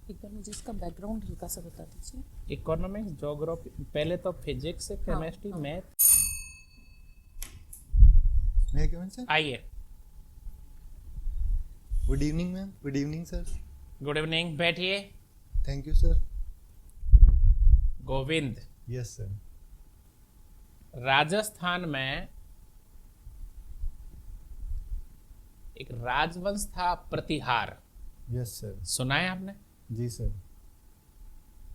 एक बार मुझे इसका बैकग्राउंड हल्का सा बता दीजिए। इकोनॉमिक्स, ज्योग्राफी, पहले तो फिजिक्स, केमिस्ट्री, हाँ। Math. May I come in, sir? आइए। Good evening, ma'am. Good evening, sir. Good evening, बैठिए। Thank you, sir. Govind, Yes, sir. Rajasthan में एक राजवंश था प्रतिहार, Yes, sir. सुना है आपने? जी सर।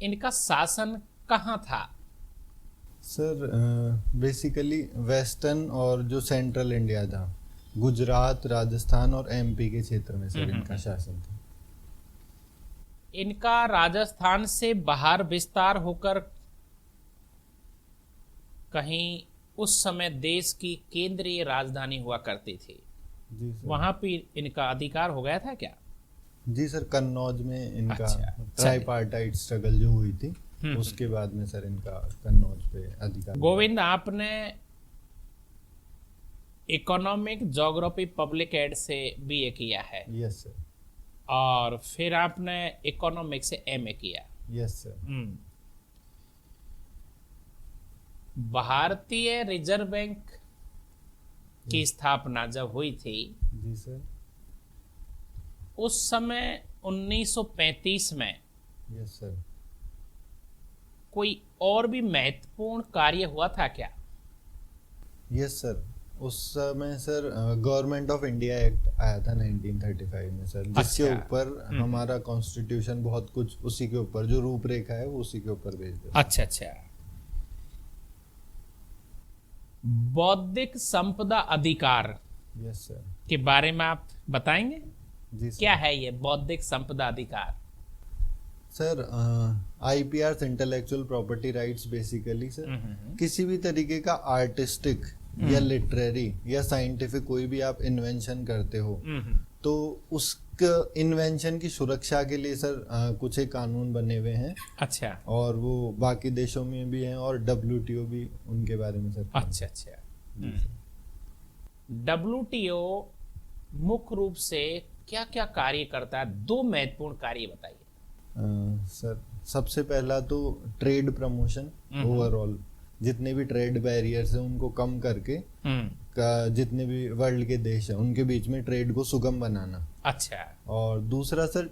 इनका शासन कहाँ था? सर बेसिकली वेस्टर्न और जो सेंट्रल इंडिया था, गुजरात, राजस्थान और एमपी के क्षेत्र में सर इनका शासन था। इनका राजस्थान से बाहर विस्तार होकर कहीं उस समय देश की केंद्रीय राजधानी हुआ करती थी, जी सर। वहां पे इनका अधिकार हो गया था क्या? जी सर, कन्नौज में इनका अच्छा, ट्राइपार्टाइट स्ट्रगल जो हुई थी उसके बाद में सर इनका कन्नौज पे अधिकार। गोविंद, आपने इकोनॉमिक ज्योग्राफी पब्लिक एड से बीए किया है यस सर। और फिर आपने इकोनॉमिक से एमए किया। Yes sir. भारतीय रिजर्व बैंक की स्थापना जब हुई थी, जी सर। उस समय 1935 में यस सर। कोई और भी महत्वपूर्ण कार्य हुआ था क्या? यस सर, उस समय sir government of India act आया था 1935 में सर, जिसके अच्छा। ऊपर हमारा कॉन्स्टिट्यूशन बहुत कुछ उसी के ऊपर जो रूपरेखा है वो उसी के ऊपर बेस्ड है। अच्छा अच्छा। बौद्धिक संपदा अधिकार यस सर। के बारे में आप बताएंगे? जी सर। क्या है ये बौद्धिक संपदा अधिकार? Sir IPR intellectual property rights basically sir किसी भी तरीके का आर्टिस्टिक या लिटरेरी या साइंटिफिक कोई भी आप इन्वेंशन करते हो तो उस इन्वेंशन की सुरक्षा के लिए सर कुछ एक कानून बने हुए हैं। अच्छा और वो बाकी देशों में भी हैं और डब्ल्यूटीओ भी उनके बारे में सर। अच्छा अच्छा। डब्ल्यूटीओ मुख्य रूप से क्या क्या कार्य करता है? दो महत्वपूर्ण कार्य बताइए। सर सबसे पहला तो ट्रेड प्रमोशन, ओवरऑल जितने भी ट्रेड बैरियर्स हैं उनको कम करके जितने भी वर्ल्ड के देश हैं उनके बीच में ट्रेड को सुगम बनाना। अच्छा। और दूसरा सर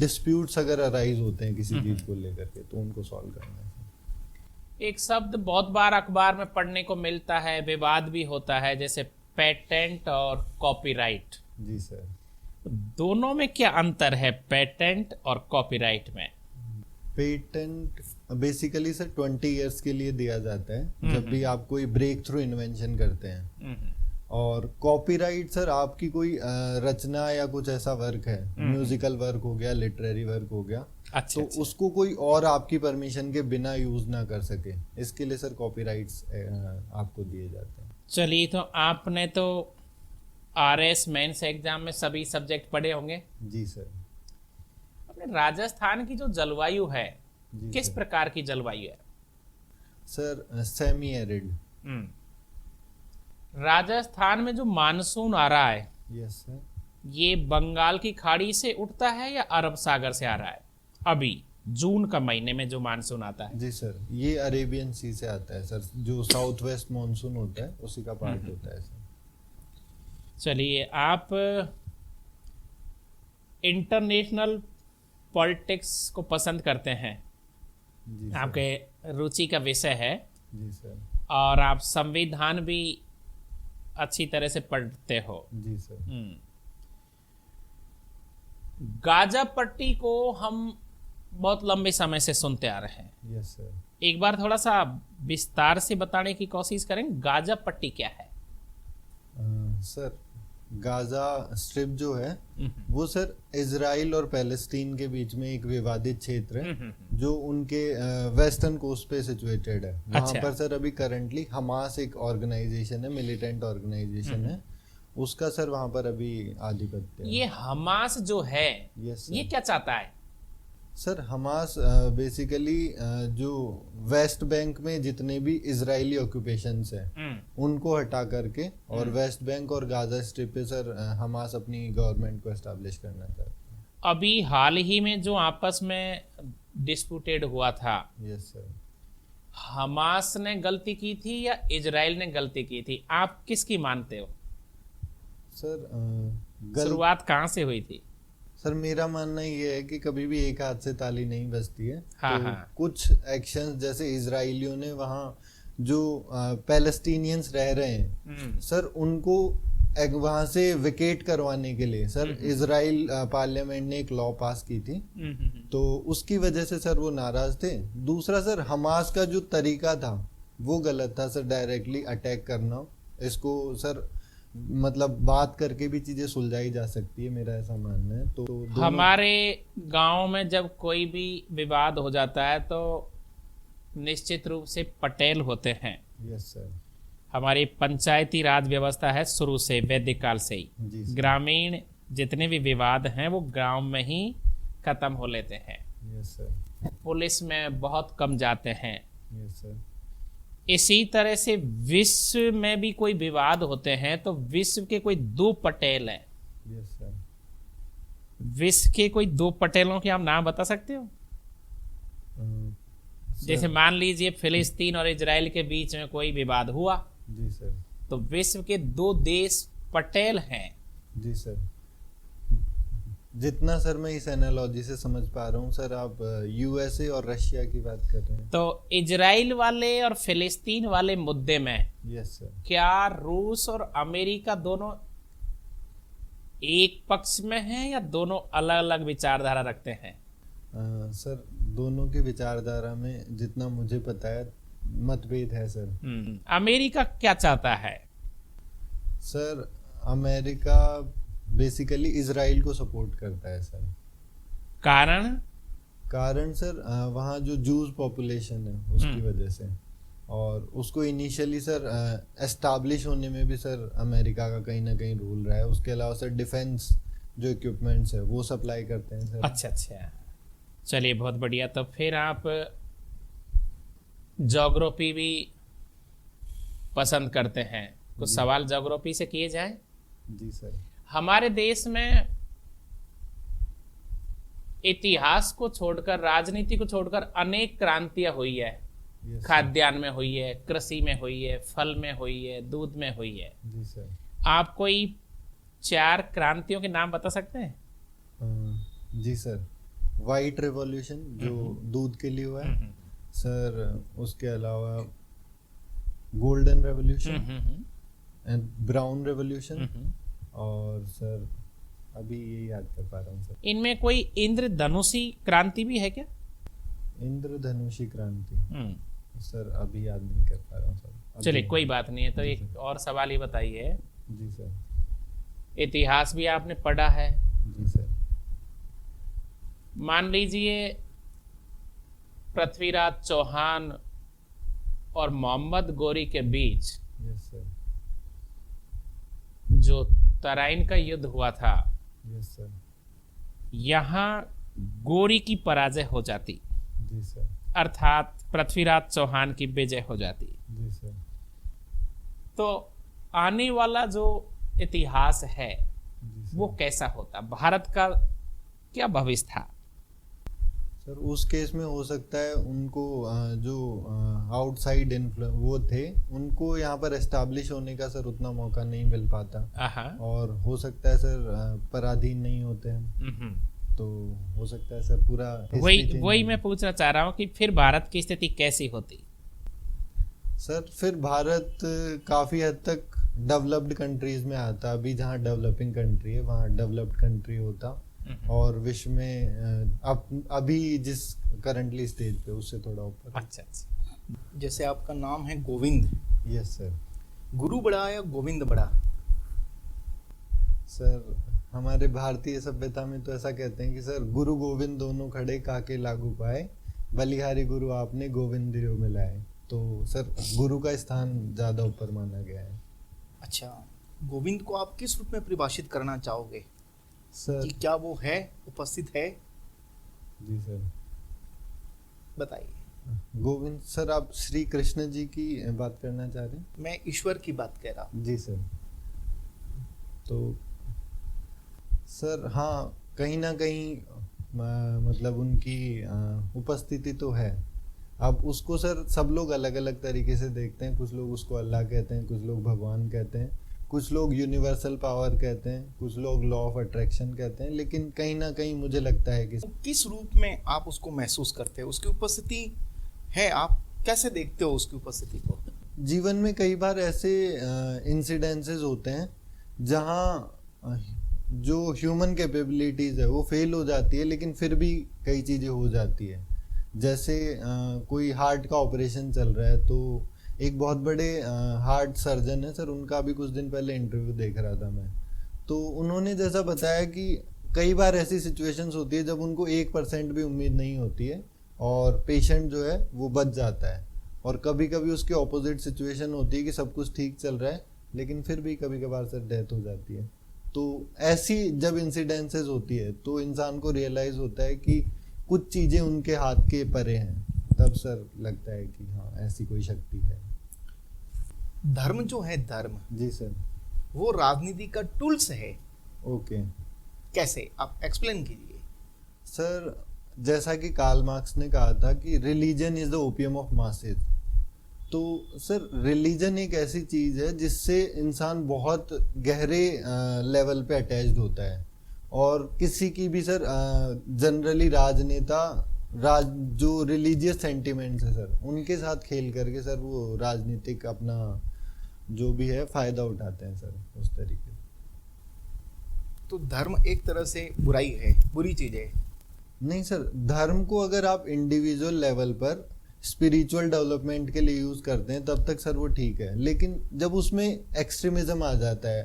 डिस्प्यूट्स अगर अराइज होते हैं किसी चीज को लेकर के तो उनको सॉल्व करना है। एक शब्द बहुत बार अखबार में पढ़ने को मिलता है, विवाद भी होता है, जैसे पेटेंट और कॉपीराइट। जी सर। दोनों में क्या अंतर है, पेटेंट और कॉपीराइट में? पेटेंट बेसिकली सर 20 इयर्स के लिए दिया जाता है जब भी आप कोई ब्रेक थ्रू इन्वेंशन करते हैं। और कॉपीराइट सर आपकी कोई रचना या कुछ ऐसा वर्क है, म्यूजिकल वर्क हो गया, लिटरेरी वर्क हो गया, अच्छा, तो अच्छा। उसको कोई और आपकी परमिशन के बिना यूज ना कर सके, इसके लिए सर कॉपीराइट्स आपको दिए जाते हैं। चलिए, तो आपने तो आरएस मेंस एग्जाम में सभी सब्जेक्ट पढ़े होंगे। जी सर। अपने राजस्थान की जो जलवायु है, जी किस सर। प्रकार की जलवायु है? Sir semi arid. राजस्थान में जो मानसून आ रहा है, यस सर। ये बंगाल की खाड़ी से उठता है या अरब सागर से आ रहा है? अभी जून का महीने में जो मानसून आता है। जी सर, ये अरेबियन सी से आता है सर, जो साउथ वेस्ट मानसून होता है उसी का पार्ट होता है सर। चलिए, आप इंटरनेशनल पॉलिटिक्स को पसंद करते हैं, जी सर। आपके रुचि का विषय है, जी सर। और आप संविधान भी अच्छी तरह से पढ़ते हो। जी सर। गाजा पट्टी को हम बहुत लंबे समय से सुनते आ रहे हैं। Yes sir. एक बार थोड़ा सा विस्तार से बताने की कोशिश करें, गाजा पट्टी क्या है? सर गाजा स्ट्रिप जो है वो सर इजराइल और पैलेस्टीन के बीच में एक विवादित क्षेत्र है जो उनके वेस्टर्न कोस्ट पे सिचुएटेड है। वहाँ अच्छा। पर सर अभी करंटली हमास एक ऑर्गेनाइजेशन है, मिलिटेंट ऑर्गेनाइजेशन है, उसका सर वहाँ पर अभी आधिपत्य है। ये हमास जो है, यस ये सर। क्या चाहता है? सर हमास बेसिकली जो वेस्ट बैंक में जितने भी इजरायली ऑक्यूपेशंस हैं उनको हटा करके और वेस्ट बैंक और गाजा स्ट्रिप पे सर हमास अपनी गवर्नमेंट को एस्टैब्लिश करना चाहता है। अभी हाल ही में जो आपस में डिस्प्यूटेड हुआ था, यस सर। हमास ने गलती की थी या इजराइल ने गलती की थी, आप किसकी मानते हो? सर शुरुआत कहाँ से हुई थी? सर मेरा मानना ये है कि कभी भी एक हाथ से ताली नहीं बजती है। हाँ, तो हाँ। कुछ एक्शंस जैसे इजराइलियों ने वहाँ जो पैलेस्टीनियंस रह रहे हैं सर, उनको वहाँ से विकेट करवाने के लिए सर इजराइल पार्लियामेंट ने एक लॉ पास की थी। तो उसकी वजह से सर वो नाराज थे। दूसरा सर, हमास का जो तरीका था वो गलत था सर, डायरेक्टली अटैक करना। इसको सर मतलब बात करके भी चीजें सुलझाई जा सकती है, मेरा ऐसा मानना है। तो हमारे गांव में जब कोई भी विवाद हो जाता है तो निश्चित रूप से पटेल होते हैं। Yes sir. हमारी पंचायती राज व्यवस्था है शुरू से, वैदिक काल से ही। जी सर। ग्रामीण जितने भी विवाद हैं वो गांव में ही खत्म हो लेते हैं। Yes sir. पुलिस में बहुत कम जाते हैं। Yes sir. इसी तरह से विश्व में भी कोई विवाद होते हैं तो विश्व के कोई दो पटेल हैं। Yes sir. विश्व के कोई दो पटेलों के आप नाम बता सकते हो? जैसे मान लीजिए फिलिस्तीन और इजराइल के बीच में कोई विवाद हुआ। जी सर। तो विश्व के दो देश पटेल हैं। जी सर। जितना सर मैं इस एनालॉजी से समझ पा रहा हूँ सर, आप यूएसए और रशिया की बात कर रहे हैं। तो इजराइल वाले और फिलिस्तीन वाले मुद्दे में यस सर। क्या रूस और अमेरिका दोनों एक पक्ष में हैं या दोनों अलग अलग विचारधारा रखते हैं? सर दोनों की विचारधारा में जितना मुझे पता है मतभेद है सर। अमेरिका क्या चाहता है? सर अमेरिका बेसिकली इजराइल को सपोर्ट करता है सर। कारण सर वहाँ जो जूस पॉपुलेशन है उसकी वजह से, और उसको इनिशियली सर एस्टैब्लिश होने में भी सर अमेरिका का कहीं ना कहीं रोल रहा है। उसके अलावा सर डिफेंस जो इक्विपमेंट्स है वो सप्लाई करते हैं सर। अच्छा अच्छा, चलिए बहुत बढ़िया। तो फिर आप ज्योग्राफी भी पसंद करते हैं, कुछ सवाल ज्योग्राफी से किए जाए? जी सर। हमारे देश में इतिहास को छोड़कर, राजनीति को छोड़कर अनेक क्रांतियां हुई है। खाद्यान्न में हुई है, कृषि में हुई है, फल में हुई है, दूध में हुई है। जी सर। आप कोई 4 क्रांतियों के नाम बता सकते हैं? जी सर। व्हाइट रेवोल्यूशन जो दूध के लिए हुआ है सर, उसके अलावा golden revolution and brown revolution, और सर अभी ये याद कर पा रहा हूँ सर। इनमें कोई इंद्रधनुषी क्रांति भी है क्या? इंद्रधनुषी क्रांति सर अभी याद नहीं कर पा रहा हूँ सर। चलिए कोई बात नहीं है। तो एक और सवाल ही बताइए। जी सर। इतिहास भी आपने पढ़ा है। जी सर। मान लीजिए पृथ्वीराज चौहान और मोहम्मद गोरी के बीच यस सर। जो तराइन का युद्ध हुआ था, यस सर। यहाँ गोरी की पराजय हो जाती, जी सर। अर्थात पृथ्वीराज चौहान की विजय हो जाती, जी सर। तो आने वाला जो इतिहास है वो कैसा होता? भारत का क्या भविष्य था? सर उस केस में हो सकता है उनको जो आउटसाइड इन्फ्लुएंस वो थे, उनको यहाँ पर एस्टैब्लिश होने का सर उतना मौका नहीं मिल पाता, और हो सकता है सर पराधीन नहीं होते हैं, तो हो सकता है सर पूरा वही मैं पूछना चाह रहा हूँ कि फिर भारत की स्थिति कैसी होती? सर फिर भारत काफी हद तक डेवलप्ड कंट्रीज में आता। अभी जहाँ डेवलपिंग कंट्री है वहाँ डेवलप्ड कंट्री होता, और विश्व में अभी जिस करंटली स्टेज पे उससे थोड़ा ऊपर। अच्छा अच्छा। जैसे आपका नाम है गोविंद। Yes sir. गुरु बड़ा या गोविंद बड़ा? सर हमारे भारतीय सभ्यता में तो ऐसा कहते हैं कि सर गुरु गोविंद दोनों खड़े काके लागू पाए, बलिहारी गुरु आपने गोविंदियो मिलाए। तो सर गुरु का स्थान ज्यादा ऊपर माना गया है। अच्छा, गोविंद को आप किस रूप में परिभाषित करना चाहोगे सर? कि क्या वो है, उपस्थित है? जी सर बताइए। गोविंद सर, आप श्री कृष्ण जी की बात करना चाह रहे हैं? मैं ईश्वर की बात कह रहा हूँ। जी सर। तो सर हाँ, कहीं ना कहीं मतलब उनकी उपस्थिति तो है। अब उसको सर सब लोग अलग अलग तरीके से देखते हैं। कुछ लोग उसको अल्लाह कहते हैं, कुछ लोग भगवान कहते हैं, कुछ लोग यूनिवर्सल पावर कहते हैं, कुछ लोग लॉ ऑफ अट्रैक्शन कहते हैं। लेकिन कहीं ना कहीं मुझे लगता है कि किस रूप में आप उसको महसूस करते हो, उसकी उपस्थिति है, आप कैसे देखते हो उसकी उपस्थिति को? जीवन में कई बार ऐसे इंसिडेंसेस होते हैं जहाँ जो ह्यूमन कैपेबिलिटीज़ है वो फेल हो जाती है, लेकिन फिर भी कई चीज़ें हो जाती है। जैसे कोई हार्ट का ऑपरेशन चल रहा है, तो एक बहुत बड़े हार्ट सर्जन है सर, उनका भी कुछ दिन पहले इंटरव्यू देख रहा था मैं। तो उन्होंने जैसा बताया कि कई बार ऐसी सिचुएशंस होती है जब उनको 1% भी उम्मीद नहीं होती है और पेशेंट जो है वो बच जाता है। और कभी कभी उसके ऑपोजिट सिचुएशन होती है कि सब कुछ ठीक चल रहा है लेकिन फिर भी कभी कभार सर डेथ हो जाती है। तो ऐसी जब इंसिडेंसेस होती है तो इंसान को रियलाइज होता है कि कुछ चीज़ें उनके हाथ के परे हैं, तब सर लगता है कि हाँ ऐसी कोई शक्ति है। धर्म जो है, धर्म जी सर। वो राजनीति का टूल्स है। ओके कैसे, आप एक्सप्लेन कीजिए। सर, जैसा कि कार्ल मार्क्स ने कहा था कि religion is the opium of masses. तो सर रिलीजन एक ऐसी चीज़ है जिससे इंसान बहुत गहरे लेवल पे अटैच्ड होता है। और किसी की भी सर जनरली राजनेता जो रिलीजियस सेंटिमेंट्स है सर, उनके साथ खेल करके सर वो राजनीतिक अपना जो भी है फायदा उठाते हैं सर उस तरीके। तो धर्म एक तरह से बुराई है, बुरी चीज है? नहीं सर, धर्म को अगर आप इंडिविजुअल लेवल पर स्पिरिचुअल डेवलपमेंट के लिए यूज करते हैं तब तक सर वो ठीक है। लेकिन जब उसमें एक्सट्रीमिज्म आ जाता है,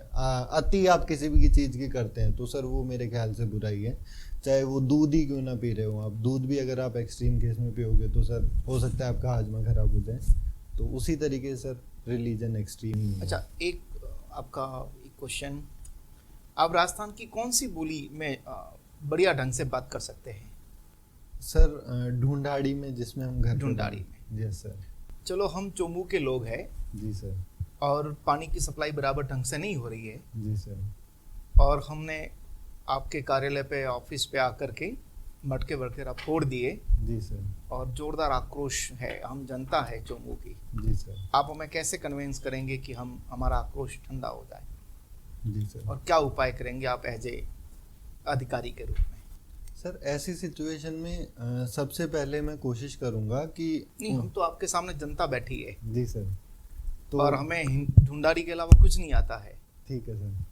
अति आप किसी भी चीज़ की करते हैं, तो सर वो मेरे ख्याल से बुराई है। चाहे वो दूध ही क्यों ना पी रहे हो आप, दूध भी अगर आप एक्सट्रीम केस में पियोगे तो सर हो सकता है आपका हाजमा खराब हो जाए। तो उसी तरीके से सर रिलीजन एक्सट्रीम ही है। अच्छा, एक आपका एक क्वेश्चन, आप राजस्थान की कौन सी बोली में बढ़िया ढंग से बात कर सकते हैं? सर ढूंढाड़ी में, जिसमें हम घर ढूंढाड़ी में। जी सर। चलो, हम चोमू के लोग हैं जी सर। और पानी की सप्लाई बराबर ढंग से नहीं हो रही है जी सर। और हमने आपके कार्यालय पे, ऑफिस पे आकर के मटके वगैरह फोड़ दिए। जी सर। और जोरदार आक्रोश है, हम जनता है चोमू की। जी सर। आप हमें कैसे कन्विंस करेंगे कि हमारा आक्रोश ठंडा हो जाए? जी सर। और क्या उपाय करेंगे आप एज ए अधिकारी के रूप में? सर ऐसी सिचुएशन में सबसे पहले मैं कोशिश करूंगा कि नहीं, हम तो आपके सामने जनता बैठी है। जी सर। तो और हमें ढूंढाड़ी के अलावा कुछ नहीं आता है। ठीक है सर।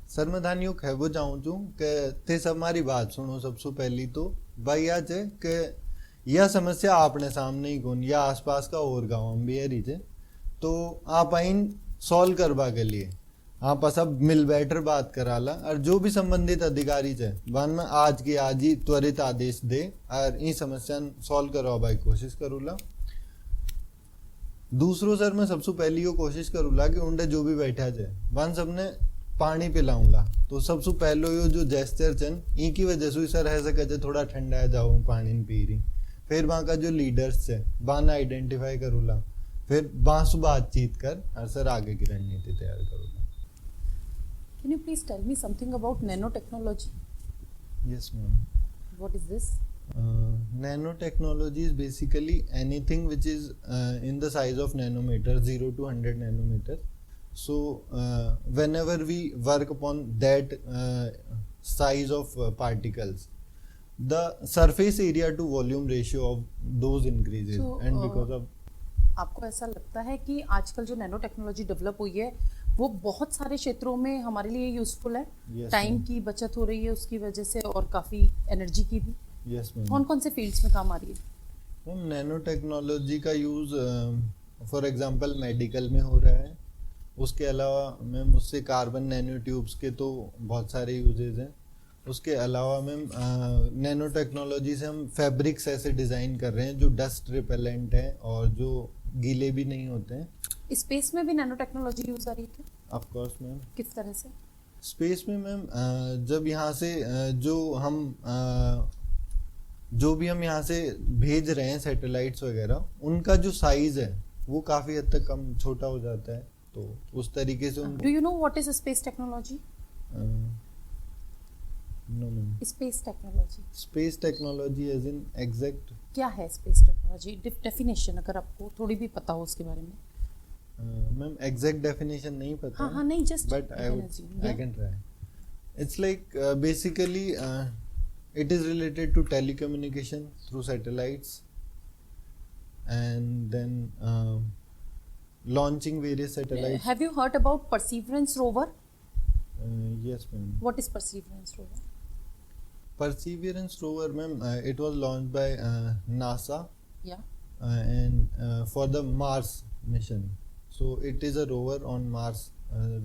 सर मैं धानियों कहबो चाहूँ छूँ कि थे सब हमारी बात सुनो। सबसे पहली तो भाई आज है कि यह समस्या आपने सामने ही कौन या आसपास का और गाँव हम भी है रही थे, तो आप आइन सॉल्व करवा के लिए आप सब मिल बैठकर बात कराला और जो भी संबंधित अधिकारी है वन में आज की आज ही त्वरित आदेश दे और इन समस्या सॉल्व करवा की कोशिश करूला। दूसरो सर मैं सबसे पहली यो कोशिश करूला कि उनके जो भी बैठा जाए वन सबने पानी पिलाऊंगा। तो सबसे पहलो यो जो जेस्चर चन ई की वजह से सर है सके थोड़ा ठंडा जाऊँ पानी पी रही। फिर वहाँ का जो लीडर्स है वहाँ आइडेंटिफाई करूला, फिर वहाँ से बातचीत कर और सर आगे की रणनीति तैयार करूला। Can you please tell me something about nanotechnology? Yes, ma'am. What is this? Nanotechnology is basically anything which is in the size of nanometers, 0 to 100 nanometers. So whenever we work upon that size of particles, the surface area to volume ratio of those increases. So, and because of आपको ऐसा लगता है कि आजकल जो nano technology develop हुई है वो बहुत सारे क्षेत्रों में हमारे लिए यूजफुल है? Yes, time ma'am. की बचत हो रही है उसकी वजह से और काफ़ी एनर्जी की भी। yes, ma'am. कौन कौन से फील्ड्स में काम आ रही है? मैम नैनो टेक्नोलॉजी का यूज़ फॉर एग्जांपल मेडिकल में हो रहा है। उसके अलावा मैम उससे कार्बन नैनो ट्यूब्स के तो बहुत सारे यूजेज हैं। उसके अलावा मैम नैनो टेक्नोलॉजी से हम फैब्रिक्स ऐसे डिज़ाइन कर रहे हैं जो डस्ट रिपेलेंट हैं और जो गीले भी नहीं होते हैं। स्पेस में भी नैनो टेक्नोलॉजी यूज आ रही है क्या? Of course ma'am. किस तरह से? स्पेस में मैम जब यहाँ से जो भी हम यहाँ से भेज रहे हैं सैटेलाइट्स वगैरह, उनका जो साइज है वो काफ़ी हद तक कम छोटा हो जाता है। तो उस तरीके से do you know what is space technology? No ma'am. Space technology space technology as in exact क्या है? स्पेस टेक्नोलॉजी डेफिनेशन अगर आपको थोड़ी भी पता हो उसके बारे में। मैम एग्जैक्ट डेफिनेशन नहीं पता हाँ हाँ, नहीं, just but I can try. It's like basically it is related to telecommunication through satellites and then launching various satellites. Have you heard about perseverance rover? Yes, ma'am. What is perseverance rover? Perseverance rover, ma'am, it was launched by NASA या and for the Mars mission. So it is a rover on Mars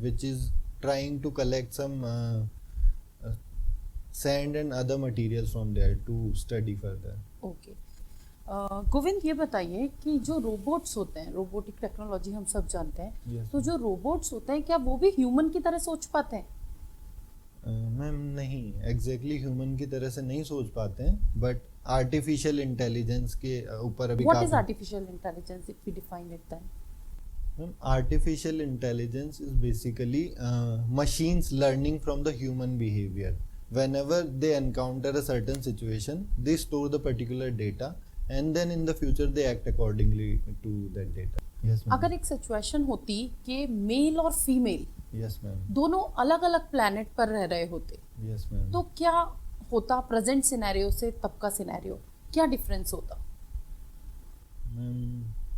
which is trying to collect some sand and other materials from there to study further. Okay. Govind, ये बताइए कि जो robots होते हैं, robotic technology हम सब जानते हैं, Yes, तो जो रोबोट्स होते हैं क्या वो भी ह्यूमन की तरह सोच पाते हैं? मैम नहीं, एग्जैक्टली ह्यूमन की तरह से नहीं सोच पाते हैं, बट आर्टिफिशियल इंटेलिजेंस के ऊपर अभी व्हाट इज काफी। Artificial intelligence if we define it then? Ma'am artificial intelligence is basically machines learning from the human behaviour. whenever they encounter a certain situation, they store the particular data and then in the future they act accordingly to that data. Yes, ma'am. अगर एक situation होती कि mail और female Yes, ma'am. दोनों अलग अलग planet पर रह रहे होते, Yes, ma'am. तो क्या होता? प्रेजेंट सिनेरियो से तब का सिनेरियो क्या डिफरेंस होता? Ma'am,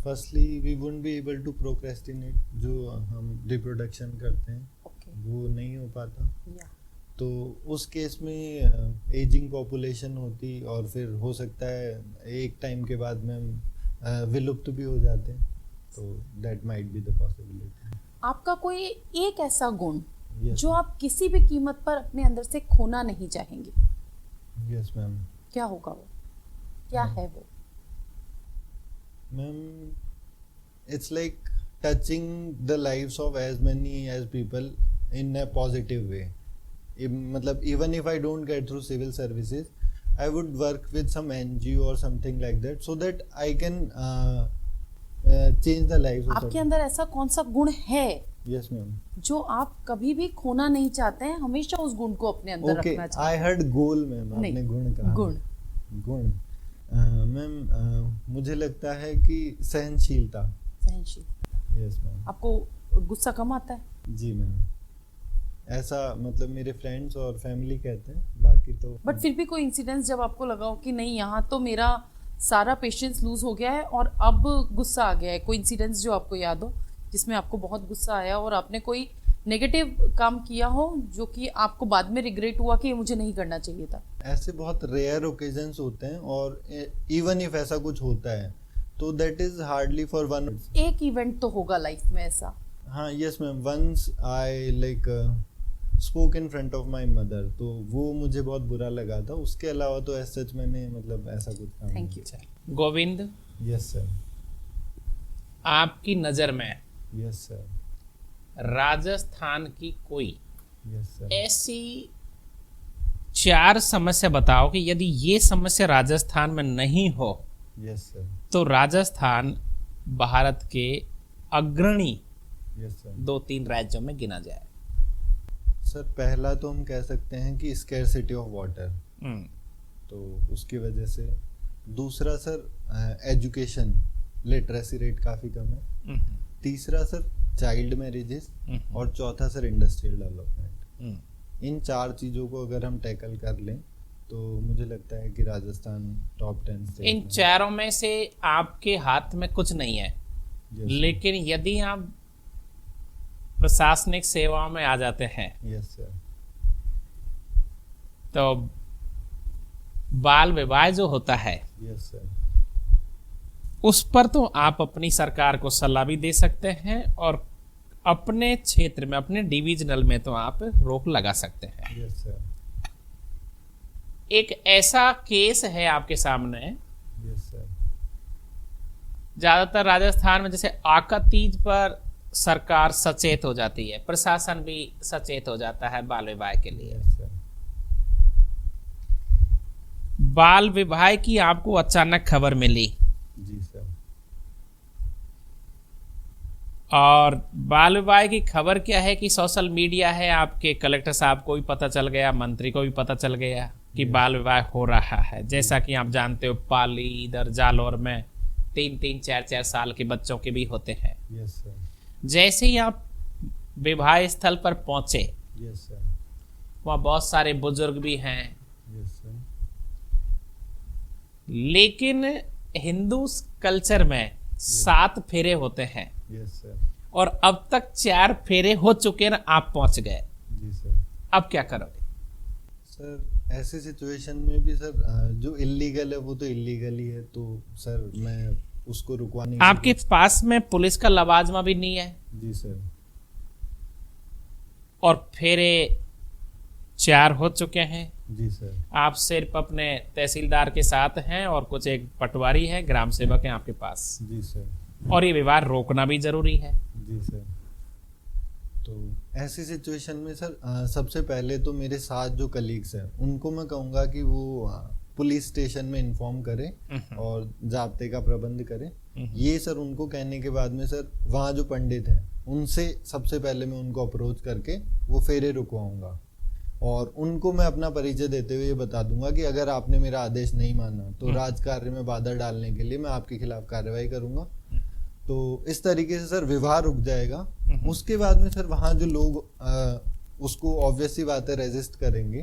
firstly we wouldn't be able to procrastinate. जो हम reproduction करते हैं ओके, वो नहीं हो पाता. या तो उस केस में एजिंग पॉपुलेशन होती और फिर हो सकता है एक टाइम के बाद में विलुप्त भी हो जाते हैं. तो that might be the possibility. आपका कोई एक ऐसा गुण Yes. जो आप किसी भी कीमत पर अपने अंदर से खोना नहीं चाहेंगे, यस मैम. क्या होगा वो? क्या है वो? Ma'am it's like touching the lives of as many as people in a positive way. मतलब even if I don't get through civil services, I would work with some NGO or something like that so that I can change the lives of आपके अंदर ऐसा कौन सा गुण है Yes, ma'am. जो आप कभी भी खोना नहीं चाहते हैं, हमेशा उस गुण को अपने अंदर Okay, रखना चाहते I हैं? heard goal, ma'am. नहीं, आपने गुण कहा. गुण। गुण. मैम मुझे लगता है कि सहनशीलता. सहनशील। Yes, ma'am. आपको गुस्सा कम आता है? जी मैम. ऐसा मतलब मेरे फ्रेंड्स और फैमिली कहते हैं, बाकी तो बट फिर भी कोई इंसिडेंस जब आपको लगा हो कि नहीं, यहाँ तो मेरा सारा पेशेंस लूज हो गया है और अब गुस्सा आ गया है, कोई इंसिडेंस जो आपको याद हो जिसमें आपको बहुत गुस्सा आया और आपने कोई नेगेटिव काम किया हो जो कि आपको बाद में रिग्रेट हुआ कि ये मुझे नहीं करना चाहिए था? ऐसे बहुत रेयर ओकेजन्स होते हैं और इवन इफ ऐसा कुछ होता है तो that is hardly for one. एक इवेंट तो होगा लाइफ में ऐसा? हाँ, yes ma'am. Once I like spoke in front of my mother, तो वो मुझे बहुत बुरा लगा था. उसके अलावा तो ऐसा सच मैंने मतलब ऐसा कुछ काम. Thank you. Govind, yes sir. आपकी नज़र में यस सर. राजस्थान की कोई यस सर. ऐसी 4 समस्या बताओ कि यदि ये समस्या राजस्थान में नहीं हो यस सर. तो राजस्थान भारत के अग्रणी यस सर. 2-3 राज्यों में गिना जाए। सर पहला तो हम कह सकते हैं कि स्कैरसिटी ऑफ वाटर, तो उसकी वजह से. दूसरा सर एजुकेशन, लिटरेसी रेट काफ़ी कम है. तीसरा सर चाइल्ड मैरिजेस और चौथा सर इंडस्ट्रियल डेवलपमेंट. इन 4 चीज़ों को अगर हम टैकल कर लें तो मुझे लगता है कि राजस्थान टॉप 10 स्टेट. इन चारों में से आपके हाथ में कुछ नहीं है, लेकिन यदि आप प्रशासनिक सेवाओं में आ जाते हैं यस सर. तो बाल विवाह जो होता है यस सर. उस पर तो आप अपनी सरकार को सलाह भी दे सकते हैं और अपने क्षेत्र में, अपने डिविजनल में तो आप रोक लगा सकते हैं. Yes sir. एक ऐसा केस है आपके सामने, यस सर. ज्यादातर राजस्थान में जैसे आका तीज पर सरकार सचेत हो जाती है, प्रशासन भी सचेत हो जाता है बाल विवाह के लिए. Yes sir. बाल विवाह की आपको अचानक खबर मिली जी सर. और बाल विवाह की खबर क्या है कि सोशल मीडिया है, आपके कलेक्टर साहब को भी पता चल गया, मंत्री को भी पता चल गया कि बाल विवाह हो रहा है। जैसा कि आप जानते हो पाली इधर जालौर में 3-3, 4-4 साल के बच्चों के भी होते हैं। Yes sir. जैसे ही आप विवाह स्थल पर पहुंचे, यस सर। वहाँ बहुत सारे बुजुर्ग भी हैं, यस सर। लेकिन हिंदू कल्चर में 7 फेरे होते हैं यस सर। और अब तक 4 फेरे हो चुके हैं, आप पहुंच गए। जी सर। अब क्या करोगे? सर ऐसे सिचुएशन में भी सर जो इलीगल है वो तो इलीगल ही है, तो सर मैं उसको रुकवा नहीं आपके पास में पुलिस का लवाजमा भी नहीं है जी सर। और फेरे 4 हो चुके हैं। जी सर। आप सिर्फ अपने तहसीलदार के साथ हैं और कुछ एक पटवारी है, ग्राम सेवक हैं आपके पास, जी सर। और ये विवाह रोकना भी जरूरी है। जी सर। तो ऐसी सिचुएशन में सर सबसे पहले तो मेरे साथ जो कलीग्स हैं उनको मैं कहूँगा कि वो पुलिस स्टेशन में इन्फॉर्म करें और जाब्ते का प्रबंध करें। ये सर उनको कहने के बाद में सर वहाँ जो पंडित हैं उनसे सबसे पहले मैं उनको अप्रोच करके वो फेरे रुकवाऊंगा और उनको मैं अपना परिचय देते हुए ये बता दूंगा कि अगर आपने मेरा आदेश नहीं माना तो राजकार्य में बाधा डालने के लिए मैं आपके खिलाफ कार्रवाई करूंगा। तो इस तरीके से सर विवाह रुक जाएगा। उसके बाद में सर वहाँ जो लोग उसको ऑब्वियस सी बात है रेजिस्ट करेंगे,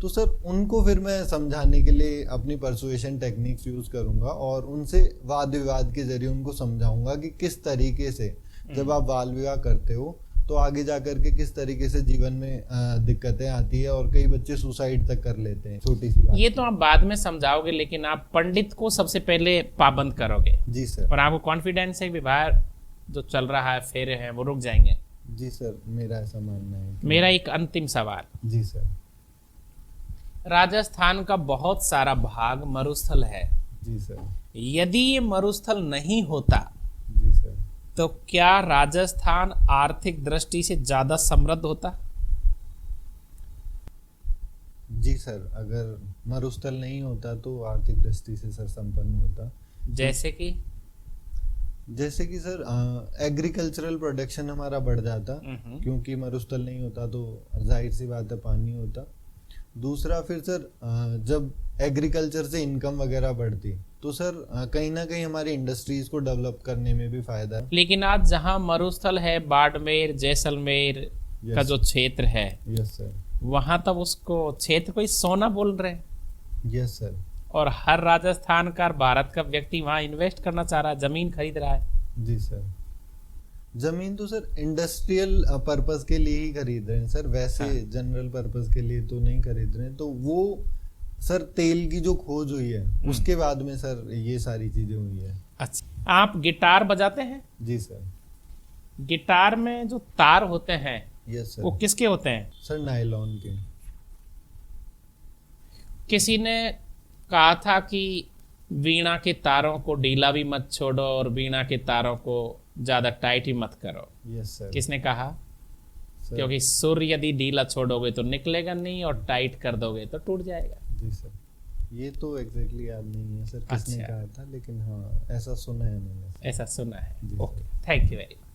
तो सर उनको फिर मैं समझाने के लिए अपनी परसुएशन टेक्निक्स यूज करूंगा और उनसे वाद विवाद के जरिए उनको समझाऊंगा कि किस तरीके से जब आप बाल विवाह करते हो तो आगे जाकर के किस तरीके से जीवन में दिक्कतें आती है और कई बच्चे सुसाइड तक कर लेते हैं। छोटी सी बात ये तो आप बाद में समझाओगे, लेकिन आप पंडित को सबसे पहले पाबंद करोगे। जी सर। और आपको कॉन्फिडेंस है विवाह जो चल रहा है, फेरे हैं, वो रुक जाएंगे? जी सर, मेरा ऐसा मानना है। मेरा एक अंतिम सवाल। जी सर। राजस्थान का बहुत सारा भाग मरुस्थल है। जी सर। यदि ये मरुस्थल नहीं होता जी सर। तो क्या राजस्थान आर्थिक दृष्टि से ज्यादा समृद्ध होता? जी सर, अगर मरुस्थल नहीं होता तो आर्थिक दृष्टि से सर संपन्न होता। जैसे कि सर एग्रीकल्चरल प्रोडक्शन हमारा बढ़ जाता, क्योंकि मरुस्थल नहीं होता तो जाहिर सी बात है पानी होता। दूसरा फिर सर जब एग्रीकल्चर से इनकम वगैरह बढ़ती तो सर कहीं ना कहीं हमारी इंडस्ट्रीज को डेवलप करने में भी फायदा है। लेकिन आज जहां मरुस्थल है, बाड़मेर जैसलमेर का जो क्षेत्र है, यस सर, वहां तब उसको क्षेत्र को ही सोना बोल रहे हैं। Yes sir. और हर राजस्थान का, भारत का व्यक्ति वहां इन्वेस्ट करना चाह रहा है, जमीन खरीद रहा है। जी सर। जमीन तो सर इंडस्ट्रियल पर्पस के लिए ही खरीद रहे हैं सर, वैसे जनरल पर्पस के लिए तो नहीं खरीद रहे हैं। तो वो सर तेल की जो खोज हुई है उसके बाद में सर ये सारी चीजें हुई है। अच्छा, आप गिटार बजाते हैं? जी सर। गिटार में जो तार होते हैं यस सर। वो किसके होते हैं? सर नायलॉन के। किसी ने कहा था कि वीणा के तारों को ढीला भी मत छोड़ो और वीणा के तारों को ज्यादा टाइट ही मत करो। Yes sir. किसने कहा? सर। क्योंकि सुर यदि ढीला छोड़ोगे तो निकलेगा नहीं और टाइट कर दोगे तो टूट जाएगा। जी सर, ये तो एग्जैक्टली याद नहीं है सर किसने अच्छा। कहा था, लेकिन हाँ ऐसा सुना है मैंने। ऐसा सुना है। जी okay, thank you very much.